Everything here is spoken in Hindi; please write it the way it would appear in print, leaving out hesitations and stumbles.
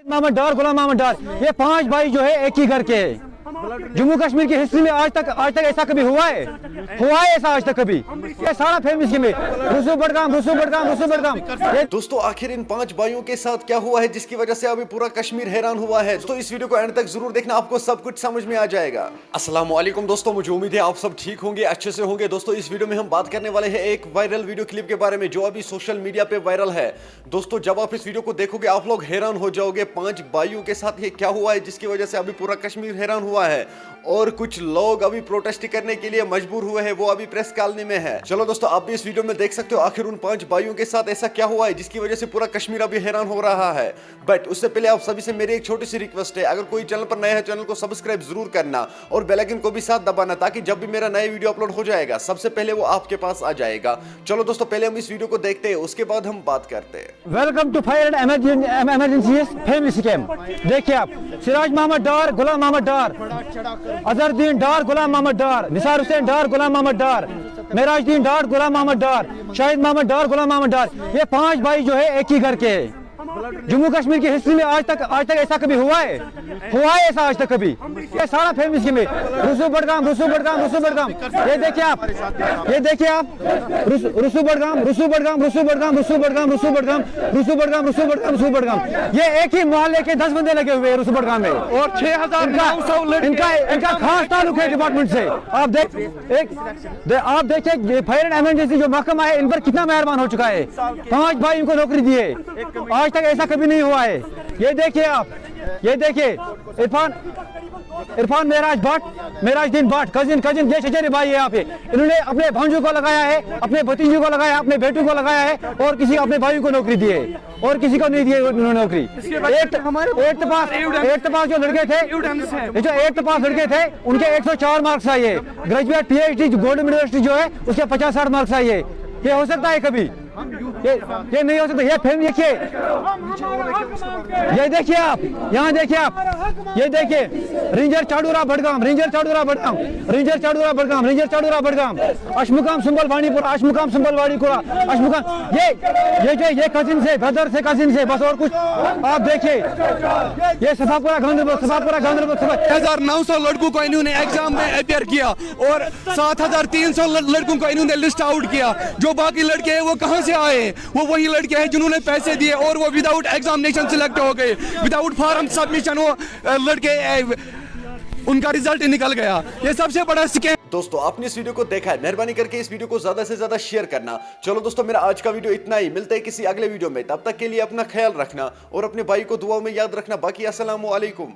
मोहम्मद डार, गुलाम मोहम्मद डार, ये 5 भाई जो है एक ही घर के हैं। जम्मू कश्मीर की हिस्ट्री में आज तक ऐसा कभी हुआ है ऐसा आज तक कभी? ये सारा फेमस में रुसू बड़गाम। दोस्तों आखिर इन 5 भाइयों के साथ क्या हुआ है जिसकी वजह से अभी पूरा कश्मीर हैरान हुआ है। तो इस वीडियो को एंड तक जरूर देखना, आपको सब कुछ समझ में आ जाएगा। अस्सलाम वालेकुम दोस्तों, मुझे उम्मीद है आप सब ठीक होंगे, अच्छे से होंगे। दोस्तों इस वीडियो में हम बात करने वाले हैं एक वायरल वीडियो क्लिप के बारे में जो अभी सोशल मीडिया पे वायरल है। दोस्तों जब आप इस वीडियो को देखोगे आप लोग हैरान हो जाओगे। 5 भाइयों के साथ ये क्या हुआ है जिसकी वजह से अभी पूरा कश्मीर हैरान हुआ है और कुछ लोग अभी प्रोटेस्ट करने के लिए मजबूर हुए हैं, वो अभी प्रेस कॉलोनी में है। चलो दोस्तों आप भी इस वीडियो में देख सकते हो आखिर उन 5 भाइयों के साथ ऐसा क्या हुआ है जिसकी वजह से पूरा कश्मीर अभी हैरान हो रहा है। बट उससे पहले आप सभी से मेरी एक छोटी सी रिक्वेस्ट है, अगर कोई चैनल पर नया है चैनल को सब्सक्राइब जरूर करना और बेल आइकन को भी साथ दबाना ताकि जब भी मेरा नया वीडियो अपलोड हो जाएगा सबसे पहले वो आपके पास आ जाएगा। चलो दोस्तों पहले हम इस वीडियो को देखते हैं, उसके बाद हम बात करते हैं। Welcome to fire and emergency family scheme. देखिए आप, सिराज मोहम्मद डार, गुलाम मोहम्मद डार, अजहरुद्दीन डार, गुलाम मोहम्मद डार, निसार हुसैन डार, गुलाम मोहम्मद डार, मेराजुद्दीन डार, गुलाम मोहम्मद डार, शाहिद मोहम्मद डार, गुलाम मोहम्मद डार, ये 5 भाई जो है एक ही घर के हैं। जम्मू कश्मीर की हिस्ट्री में आज तक ऐसा कभी हुआ है ऐसा आज तक कभी? ये सारा फेमस में रुसू बड़गाम। ये देखिए आप रुसू बड़गाम, ये एक ही मोहल्ले के 10 बंदे लगे हुए हैं रुसू बड़गाम में और 6,900 इनका खास ताल्लुक है डिपार्टमेंट से। आप देखिए फायर एंड इमरजेंसी जो महकमा है इन पर कितना मेहरबान हो चुका है। 5 भाई इनको नौकरी दी है, आज तक ऐसा कभी नहीं हुआ है। ये देखिए आप, ये देखिए इरफान मेराजुद्दीन भट्ट, कजिन ये चचेरे भाई है यहाँ पे। इन्होंने अपने भांजों को लगाया है, अपने भतीजों को लगाया, अपने बेटों को लगाया है और किसी अपने भाइयों को नौकरी दी है और किसी को नहीं दी है उन्होंने नौकरी। एट्थ पास जो लड़के थे उनके 104 मार्क्स आए है। ग्रेजुएट PhD गोल्डन यूनिवर्सिटी जो है उसके 50-60 मार्क्स आए है। ये हो सकता है कभी? ये नहीं हो सकता। ये फिल्म देखिए, ये देखिए आप, यहाँ देखिए आप, ये देखिए रेंजर चाडूरा बड़गाम, अशमुकाम संबल वाणीपुरा, ये कजिन से ब्रदर से कजिन से बस और कुछ। आप देखिए ये सफापुरा गांधरबल 1900 लड़कों को इन्होंने एग्जाम में अपियर किया और 7,300 लड़कों को इन्होंने लिस्ट आउट किया। जो बाकी लड़के हैं वो कहां से आए? वो वही लड़के हैं जिन्होंने पैसे दिए और वो विदाउट एग्जामिनेशन सिलेक्ट हो गए, विदाउट फॉर्म सबमिशन वो लड़के उनका रिजल्ट निकल गया। ये सबसे बड़ा स्कैम। दोस्तों आपने इस वीडियो को देखा है, मेहरबानी करके इस वीडियो को ज्यादा से ज्यादा शेयर करना। चलो दोस्तों मेरा आज का वीडियो इतना ही, मिलते हैं किसी अगले वीडियो में, तब तक के लिए अपना ख्याल रखना और अपने भाई को दुआ में याद रखना। बाकी अस्सलाम वालेकुम।